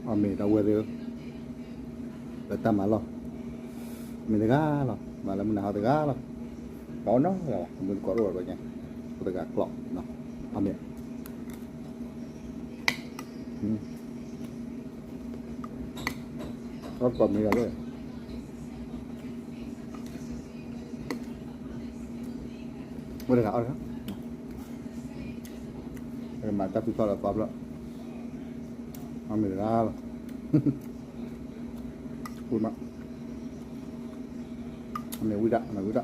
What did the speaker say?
Ame tau dia. Beta malo. Mình tega lo, mà là mình nào tega lo. Có nó là mình có rồi nha. Tega clock nó. Ame. Có còn mình rồi. Mới được gạo đó. Mà ta phải là pháp đó. Ame tega lo. Cún mà. Ame udah, ame udah.